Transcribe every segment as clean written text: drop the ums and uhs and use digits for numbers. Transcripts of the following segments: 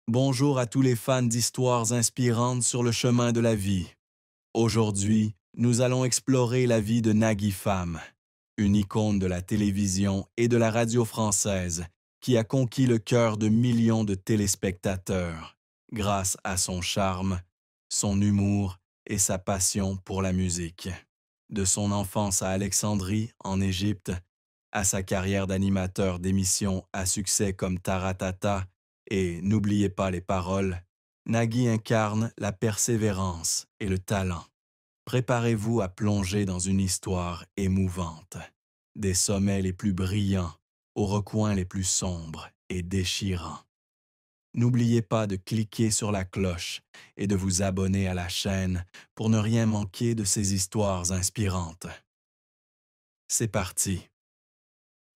Bonjour à tous les fans d'histoires inspirantes sur le chemin de la vie. Aujourd'hui, nous allons explorer la vie de Nagui Pham, une icône de la télévision et de la radio française qui a conquis le cœur de millions de téléspectateurs grâce à son charme, son humour et sa passion pour la musique. De son enfance à Alexandrie, en Égypte, à sa carrière d'animateur d'émissions à succès comme Taratata et N'oubliez pas les paroles, Nagui incarne la persévérance et le talent. Préparez-vous à plonger dans une histoire émouvante, des sommets les plus brillants aux recoins les plus sombres et déchirants. N'oubliez pas de cliquer sur la cloche et de vous abonner à la chaîne pour ne rien manquer de ces histoires inspirantes. C'est parti!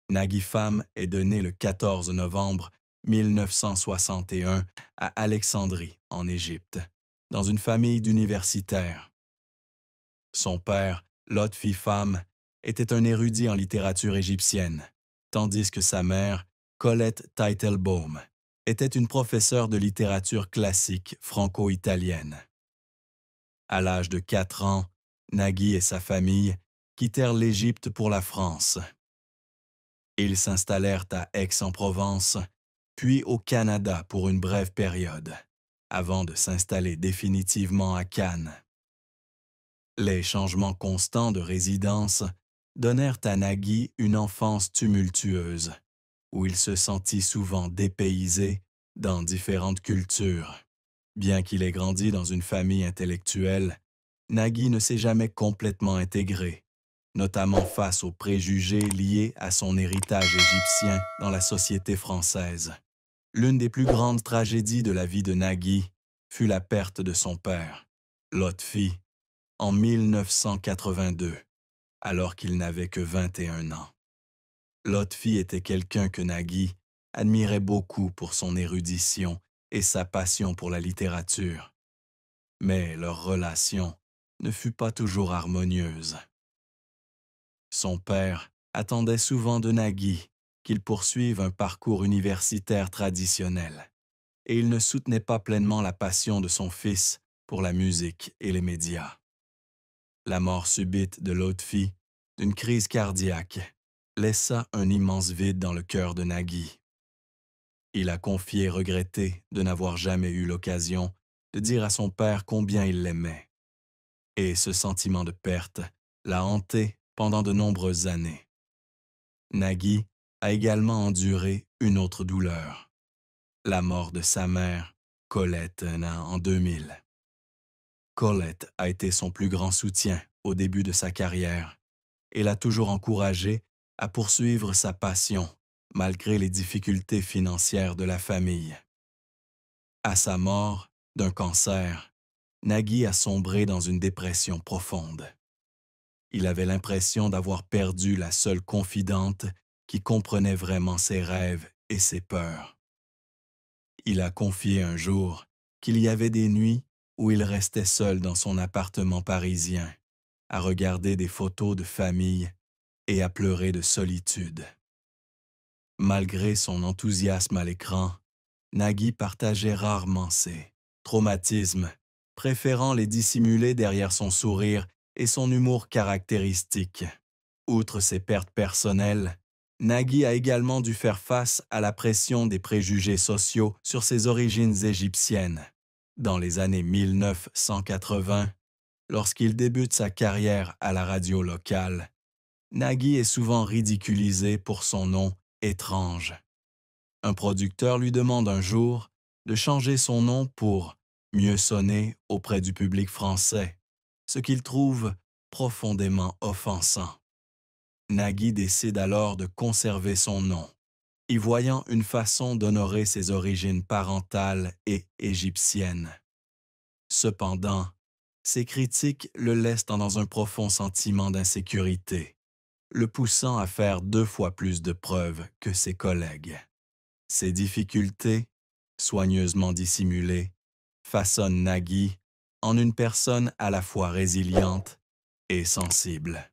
Nagui Pham est né le 14 novembre 1961 à Alexandrie, en Égypte, dans une famille d'universitaires. Son père, Lotfi Pham, était un érudit en littérature égyptienne, tandis que sa mère, Colette Teitelbaum, était une professeure de littérature classique franco-italienne. À l'âge de 4 ans, Nagui et sa famille quittèrent l'Égypte pour la France. Ils s'installèrent à Aix-en-Provence, puis au Canada pour une brève période, avant de s'installer définitivement à Cannes. Les changements constants de résidence donnèrent à Nagui une enfance tumultueuse, où il se sentit souvent dépaysé dans différentes cultures. Bien qu'il ait grandi dans une famille intellectuelle, Nagui ne s'est jamais complètement intégré, notamment face aux préjugés liés à son héritage égyptien dans la société française. L'une des plus grandes tragédies de la vie de Nagui fut la perte de son père, Lotfi, en 1982, alors qu'il n'avait que 21 ans. Lotfi était quelqu'un que Nagui admirait beaucoup pour son érudition et sa passion pour la littérature. Mais leur relation ne fut pas toujours harmonieuse. Son père attendait souvent de Nagui qu'il poursuive un parcours universitaire traditionnel, et il ne soutenait pas pleinement la passion de son fils pour la musique et les médias. La mort subite de Lotfi, d'une crise cardiaque, laissa un immense vide dans le cœur de Nagui. Il a confié regretter de n'avoir jamais eu l'occasion de dire à son père combien il l'aimait. Et ce sentiment de perte l'a hanté pendant de nombreuses années. Nagui a également enduré une autre douleur, la mort de sa mère, Colette, en 2000. Colette a été son plus grand soutien au début de sa carrière et l'a toujours encouragé à poursuivre sa passion malgré les difficultés financières de la famille. À sa mort d'un cancer, Nagui a sombré dans une dépression profonde. Il avait l'impression d'avoir perdu la seule confidente qui comprenait vraiment ses rêves et ses peurs. Il a confié un jour qu'il y avait des nuits où il restait seul dans son appartement parisien, à regarder des photos de famille et à pleurer de solitude. Malgré son enthousiasme à l'écran, Nagui partageait rarement ses traumatismes, préférant les dissimuler derrière son sourire et son humour caractéristique. Outre ses pertes personnelles, Nagui a également dû faire face à la pression des préjugés sociaux sur ses origines égyptiennes. Dans les années 1980, lorsqu'il débute sa carrière à la radio locale, Nagui est souvent ridiculisé pour son nom étrange. Un producteur lui demande un jour de changer son nom pour mieux sonner auprès du public français, ce qu'il trouve profondément offensant. Nagui décide alors de conserver son nom, y voyant une façon d'honorer ses origines parentales et égyptiennes. Cependant, ses critiques le laissent dans un profond sentiment d'insécurité, le poussant à faire 2 fois plus de preuves que ses collègues. Ces difficultés, soigneusement dissimulées, façonnent Nagui en une personne à la fois résiliente et sensible.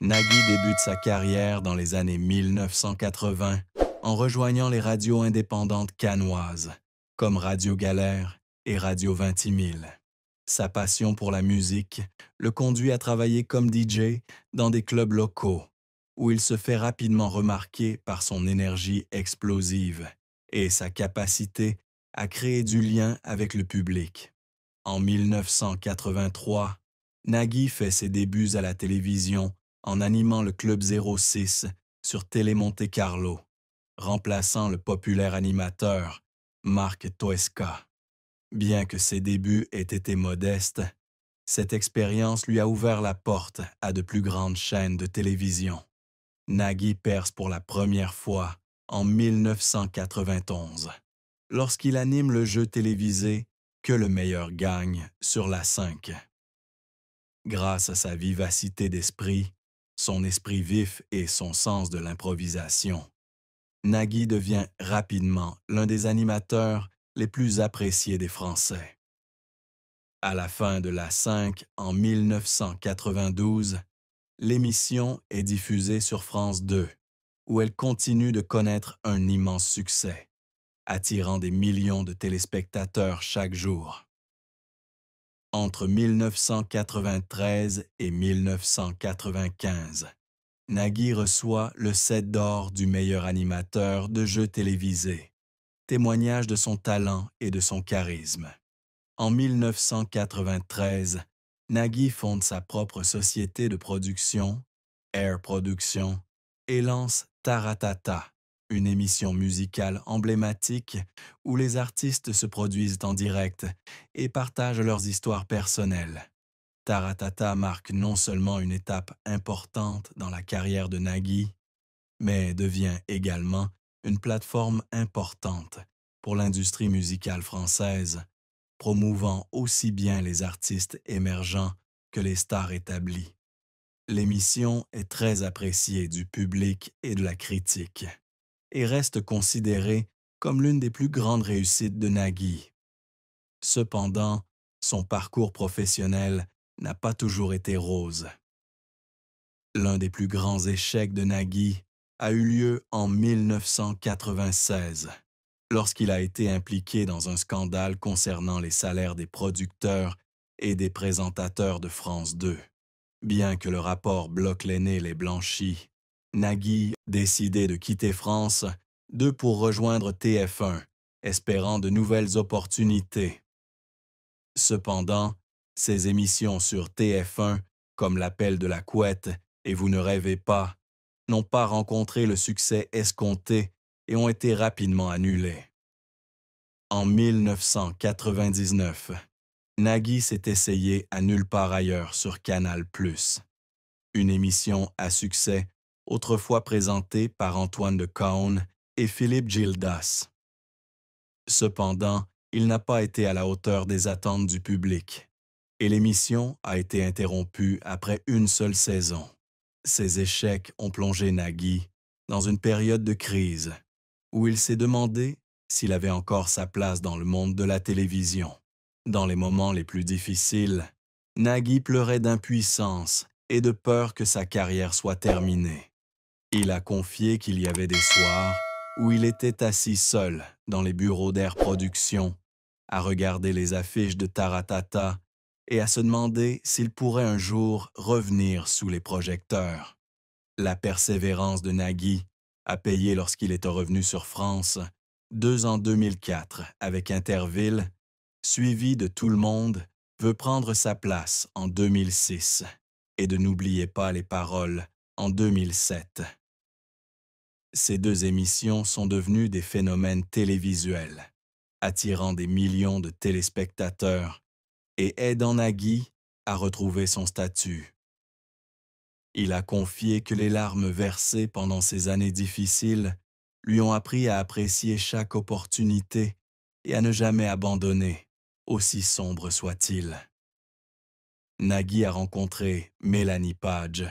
Nagui débute sa carrière dans les années 1980 en rejoignant les radios indépendantes cannoises, comme Radio Galère et Radio 20 000. Sa passion pour la musique le conduit à travailler comme DJ dans des clubs locaux, où il se fait rapidement remarquer par son énergie explosive et sa capacité à créer du lien avec le public. En 1983, Nagui fait ses débuts à la télévision en animant le Club 06 sur Télé Monte Carlo, remplaçant le populaire animateur Marc Toesca. Bien que ses débuts aient été modestes, cette expérience lui a ouvert la porte à de plus grandes chaînes de télévision. Nagui perce pour la première fois en 1991, lorsqu'il anime le jeu télévisé Que le meilleur gagne sur la 5. Grâce à sa vivacité d'esprit, son esprit vif et son sens de l'improvisation, Nagui devient rapidement l'un des animateurs les plus appréciés des Français. À la fin de la 5 en 1992, l'émission est diffusée sur France 2, où elle continue de connaître un immense succès, attirant des millions de téléspectateurs chaque jour. Entre 1993 et 1995, Nagui reçoit le 7 d'or du meilleur animateur de jeux télévisés, témoignage de son talent et de son charisme. En 1993, Nagui fonde sa propre société de production, Air Production, et lance Taratata, une émission musicale emblématique où les artistes se produisent en direct et partagent leurs histoires personnelles. Taratata marque non seulement une étape importante dans la carrière de Nagui, mais devient également une plateforme importante pour l'industrie musicale française, promouvant aussi bien les artistes émergents que les stars établies. L'émission est très appréciée du public et de la critique et reste considérée comme l'une des plus grandes réussites de Nagui. Cependant, son parcours professionnel n'a pas toujours été rose. L'un des plus grands échecs de Nagui a eu lieu en 1996, lorsqu'il a été impliqué dans un scandale concernant les salaires des producteurs et des présentateurs de France 2. Bien que le rapport bloque l'aîné les blanchis, Nagui décidait de quitter France 2 pour rejoindre TF1, espérant de nouvelles opportunités. Cependant, ses émissions sur TF1, comme L'appel de la couette et Vous ne rêvez pas, n'ont pas rencontré le succès escompté et ont été rapidement annulées. En 1999, Nagui s'est essayé à Nulle part ailleurs sur Canal+, une émission à succès autrefois présentée par Antoine de Caunes et Philippe Gildas. Cependant, il n'a pas été à la hauteur des attentes du public et l'émission a été interrompue après une seule saison. Ces échecs ont plongé Nagui dans une période de crise où il s'est demandé s'il avait encore sa place dans le monde de la télévision. Dans les moments les plus difficiles, Nagui pleurait d'impuissance et de peur que sa carrière soit terminée. Il a confié qu'il y avait des soirs où il était assis seul dans les bureaux d'Air Production, à regarder les affiches de Taratata et à se demander s'il pourrait un jour revenir sous les projecteurs. La persévérance de Nagui a payé lorsqu'il est revenu sur France 2 en 2004 avec Interville, suivi de Tout le monde veut prendre sa place en 2006 et de N'oubliez pas les paroles en 2007. Ces 2 émissions sont devenues des phénomènes télévisuels, attirant des millions de téléspectateurs et aidant Nagui à retrouver son statut. Il a confié que les larmes versées pendant ces années difficiles lui ont appris à apprécier chaque opportunité et à ne jamais abandonner, aussi sombre soit-il. Nagui a rencontré Mélanie Page,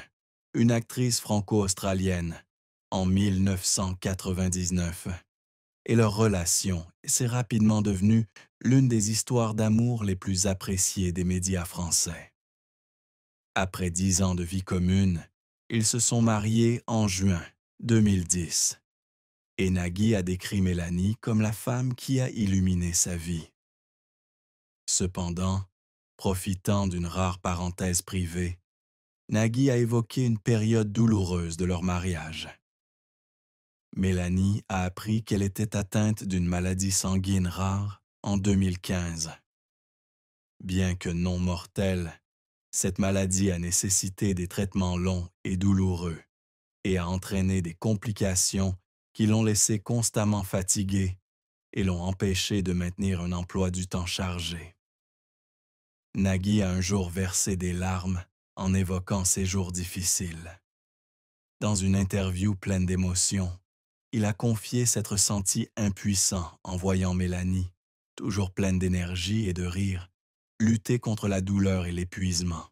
une actrice franco-australienne, en 1999, et leur relation s'est rapidement devenue l'une des histoires d'amour les plus appréciées des médias français. Après 10 ans de vie commune, ils se sont mariés en juin 2010. et Nagui a décrit Mélanie comme la femme qui a illuminé sa vie. Cependant, profitant d'une rare parenthèse privée, Nagui a évoqué une période douloureuse de leur mariage. Mélanie a appris qu'elle était atteinte d'une maladie sanguine rare en 2015. Bien que non mortelle, cette maladie a nécessité des traitements longs et douloureux et a entraîné des complications qui l'ont laissée constamment fatiguée et l'ont empêchée de maintenir un emploi du temps chargé. Nagui a un jour versé des larmes en évoquant ces jours difficiles. Dans une interview pleine d'émotions, il a confié s'être senti impuissant en voyant Mélanie, toujours pleine d'énergie et de rire, lutter contre la douleur et l'épuisement.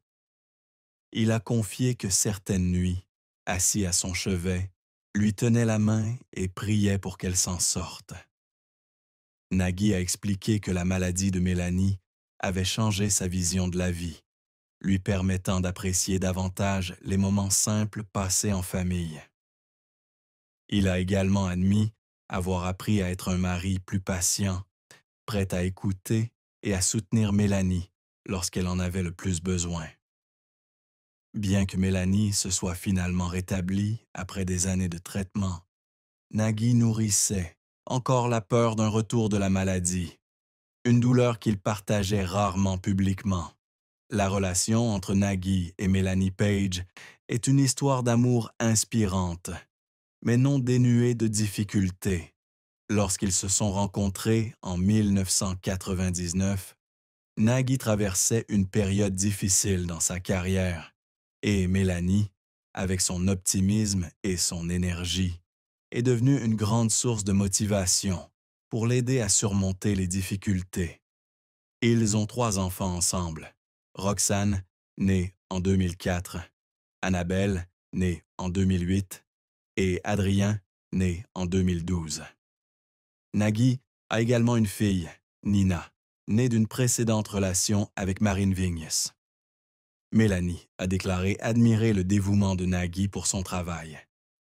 Il a confié que certaines nuits, assis à son chevet, lui tenait la main et priait pour qu'elle s'en sorte. Nagui a expliqué que la maladie de Mélanie avait changé sa vision de la vie, lui permettant d'apprécier davantage les moments simples passés en famille. Il a également admis avoir appris à être un mari plus patient, prêt à écouter et à soutenir Mélanie lorsqu'elle en avait le plus besoin. Bien que Mélanie se soit finalement rétablie après des années de traitement, Nagui nourrissait encore la peur d'un retour de la maladie, une douleur qu'il partageait rarement publiquement. La relation entre Nagui et Mélanie Page est une histoire d'amour inspirante, mais non dénuée de difficultés. Lorsqu'ils se sont rencontrés en 1999, Nagui traversait une période difficile dans sa carrière et Mélanie, avec son optimisme et son énergie, est devenue une grande source de motivation pour l'aider à surmonter les difficultés. Ils ont 3 enfants ensemble. Roxane, née en 2004, Annabelle, née en 2008, et Adrien, né en 2012. Nagui a également une fille, Nina, née d'une précédente relation avec Marine Vignes. Mélanie a déclaré admirer le dévouement de Nagui pour son travail,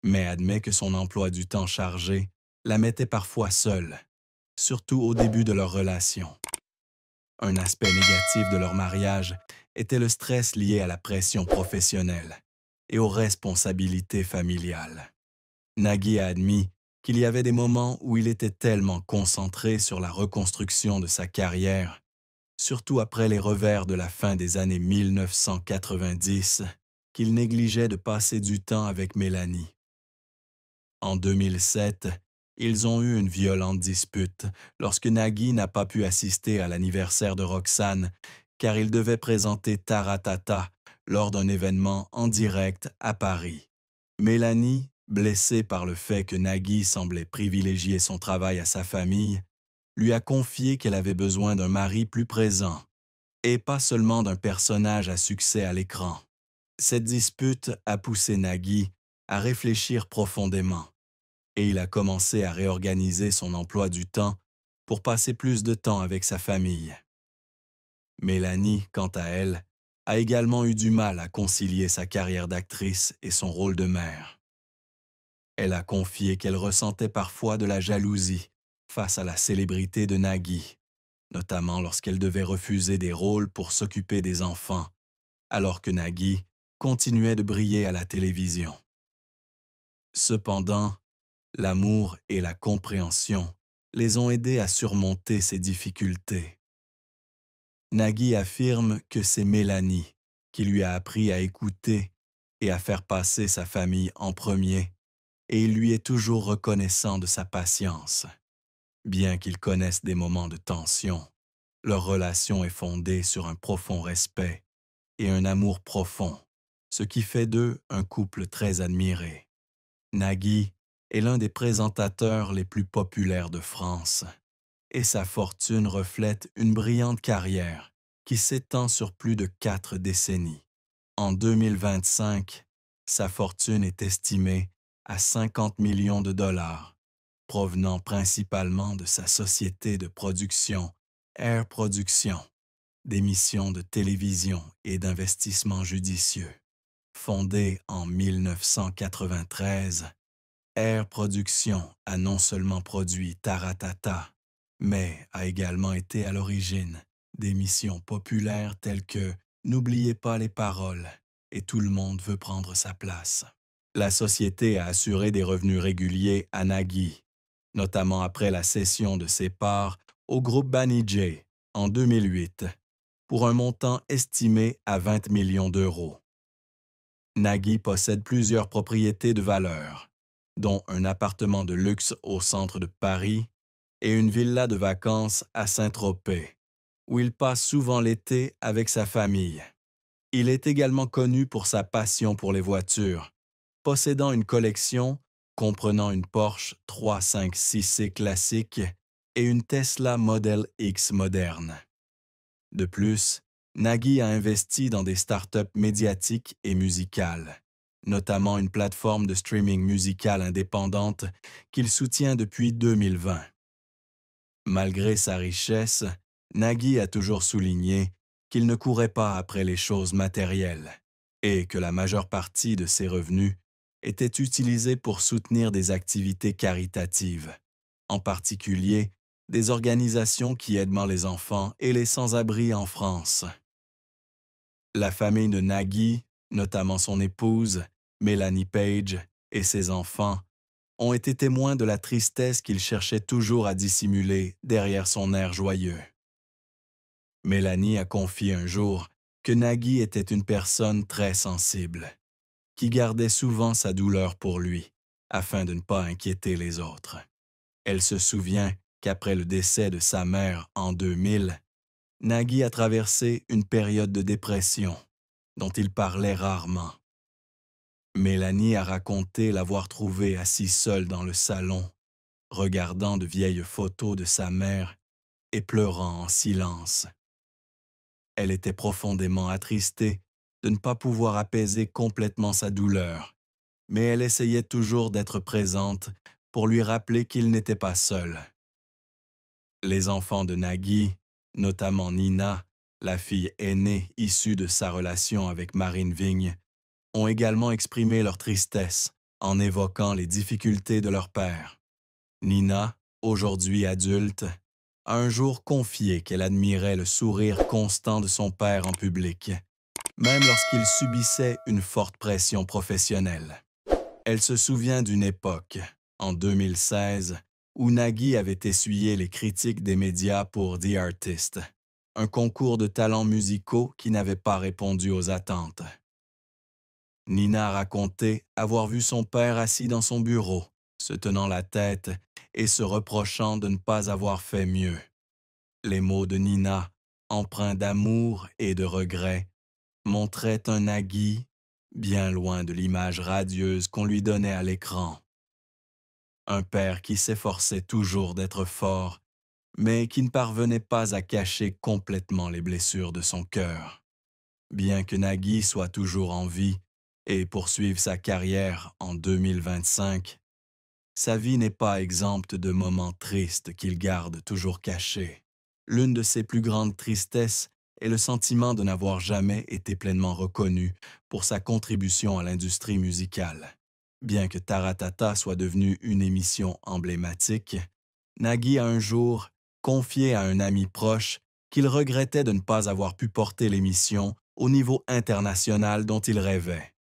mais admet que son emploi du temps chargé la mettait parfois seule, surtout au début de leur relation. Un aspect négatif de leur mariage était le stress lié à la pression professionnelle et aux responsabilités familiales. Nagui a admis qu'il y avait des moments où il était tellement concentré sur la reconstruction de sa carrière, surtout après les revers de la fin des années 1990, qu'il négligeait de passer du temps avec Mélanie. En 2007, ils ont eu une violente dispute lorsque Nagui n'a pas pu assister à l'anniversaire de Roxane car il devait présenter Taratata lors d'un événement en direct à Paris. Mélanie, blessée par le fait que Nagui semblait privilégier son travail à sa famille, lui a confié qu'elle avait besoin d'un mari plus présent et pas seulement d'un personnage à succès à l'écran. Cette dispute a poussé Nagui à réfléchir profondément et il a commencé à réorganiser son emploi du temps pour passer plus de temps avec sa famille. Mélanie, quant à elle, a également eu du mal à concilier sa carrière d'actrice et son rôle de mère. Elle a confié qu'elle ressentait parfois de la jalousie face à la célébrité de Nagui, notamment lorsqu'elle devait refuser des rôles pour s'occuper des enfants, alors que Nagui continuait de briller à la télévision. Cependant, l'amour et la compréhension les ont aidés à surmonter ces difficultés. Nagui affirme que c'est Mélanie qui lui a appris à écouter et à faire passer sa famille en premier, et il lui est toujours reconnaissant de sa patience. Bien qu'ils connaissent des moments de tension, leur relation est fondée sur un profond respect et un amour profond, ce qui fait d'eux un couple très admiré. Nagui est l'un des présentateurs les plus populaires de France, et sa fortune reflète une brillante carrière qui s'étend sur plus de 4 décennies. En 2025, sa fortune est estimée à 50 millions de dollars, provenant principalement de sa société de production Air Production, d'émissions de télévision et d'investissements judicieux. Fondée en 1993, Air Production a non seulement produit Taratata, mais a également été à l'origine d'émissions populaires telles que N'oubliez pas les paroles et Tout le monde veut prendre sa place. La société a assuré des revenus réguliers à Nagui, notamment après la cession de ses parts au groupe Banijay en 2008, pour un montant estimé à 20 millions d'euros. Nagui possède plusieurs propriétés de valeur, dont un appartement de luxe au centre de Paris et une villa de vacances à Saint-Tropez, où il passe souvent l'été avec sa famille. Il est également connu pour sa passion pour les voitures, possédant une collection comprenant une Porsche 356C classique et une Tesla Model X moderne. De plus, Nagui a investi dans des startups médiatiques et musicales, notamment une plateforme de streaming musical indépendante qu'il soutient depuis 2020. Malgré sa richesse, Nagui a toujours souligné qu'il ne courait pas après les choses matérielles et que la majeure partie de ses revenus était utilisée pour soutenir des activités caritatives, en particulier des organisations qui aident les enfants et les sans-abri en France. La famille de Nagui, notamment son épouse, Mélanie Page, et ses enfants, ont été témoins de la tristesse qu'il cherchait toujours à dissimuler derrière son air joyeux. Mélanie a confié un jour que Nagui était une personne très sensible, qui gardait souvent sa douleur pour lui, afin de ne pas inquiéter les autres. Elle se souvient qu'après le décès de sa mère en 2000, Nagui a traversé une période de dépression dont il parlait rarement. Mélanie a raconté l'avoir trouvé assis seul dans le salon, regardant de vieilles photos de sa mère et pleurant en silence. Elle était profondément attristée de ne pas pouvoir apaiser complètement sa douleur, mais elle essayait toujours d'être présente pour lui rappeler qu'il n'était pas seul. Les enfants de Nagui, notamment Nina, la fille aînée issue de sa relation avec Marine Vigne, ont également exprimé leur tristesse en évoquant les difficultés de leur père. Nina, aujourd'hui adulte, a un jour confié qu'elle admirait le sourire constant de son père en public, même lorsqu'il subissait une forte pression professionnelle. Elle se souvient d'une époque, en 2016, où Nagui avait essuyé les critiques des médias pour The Artist, un concours de talents musicaux qui n'avait pas répondu aux attentes. Nina a raconté avoir vu son père assis dans son bureau, se tenant la tête et se reprochant de ne pas avoir fait mieux. Les mots de Nina, empreints d'amour et de regret, montraient un Nagui bien loin de l'image radieuse qu'on lui donnait à l'écran. Un père qui s'efforçait toujours d'être fort, mais qui ne parvenait pas à cacher complètement les blessures de son cœur. Bien que Nagui soit toujours en vie et poursuive sa carrière en 2025, sa vie n'est pas exempte de moments tristes qu'il garde toujours cachés. L'une de ses plus grandes tristesses est le sentiment de n'avoir jamais été pleinement reconnu pour sa contribution à l'industrie musicale. Bien que Taratata soit devenue une émission emblématique, Nagui a un jour confié à un ami proche qu'il regrettait de ne pas avoir pu porter l'émission au niveau international dont il rêvait.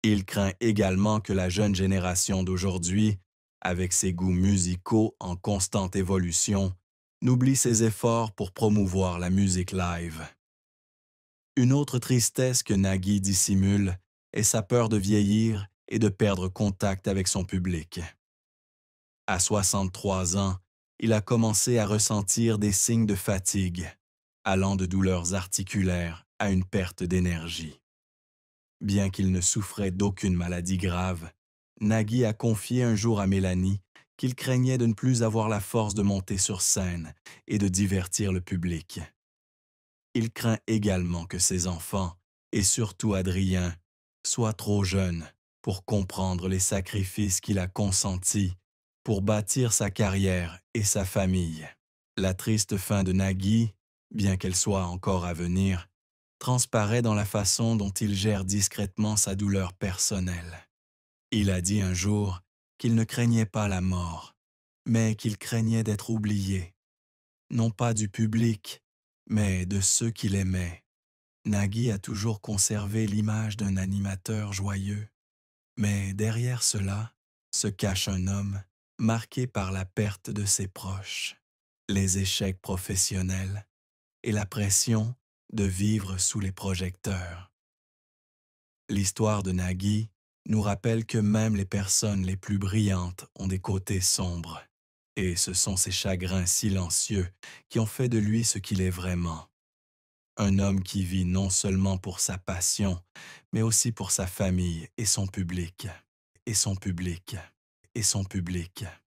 Il craint également que la jeune génération d'aujourd'hui, avec ses goûts musicaux en constante évolution, n'oublie ses efforts pour promouvoir la musique live. Une autre tristesse que Nagui dissimule est sa peur de vieillir et de perdre contact avec son public. À 63 ans, il a commencé à ressentir des signes de fatigue, allant de douleurs articulaires à une perte d'énergie. Bien qu'il ne souffrait d'aucune maladie grave, Nagui a confié un jour à Mélanie qu'il craignait de ne plus avoir la force de monter sur scène et de divertir le public. Il craint également que ses enfants, et surtout Adrien, soient trop jeunes pour comprendre les sacrifices qu'il a consentis pour bâtir sa carrière et sa famille. La triste fin de Nagui, bien qu'elle soit encore à venir, transparaît dans la façon dont il gère discrètement sa douleur personnelle. Il a dit un jour qu'il ne craignait pas la mort, mais qu'il craignait d'être oublié, non pas du public, mais de ceux qu'il aimait. Nagui a toujours conservé l'image d'un animateur joyeux, mais derrière cela se cache un homme marqué par la perte de ses proches, les échecs professionnels et la pression de vivre sous les projecteurs. L'histoire de Nagui nous rappelle que même les personnes les plus brillantes ont des côtés sombres, et ce sont ces chagrins silencieux qui ont fait de lui ce qu'il est vraiment. Un homme qui vit non seulement pour sa passion, mais aussi pour sa famille et son public, et son public, et son public.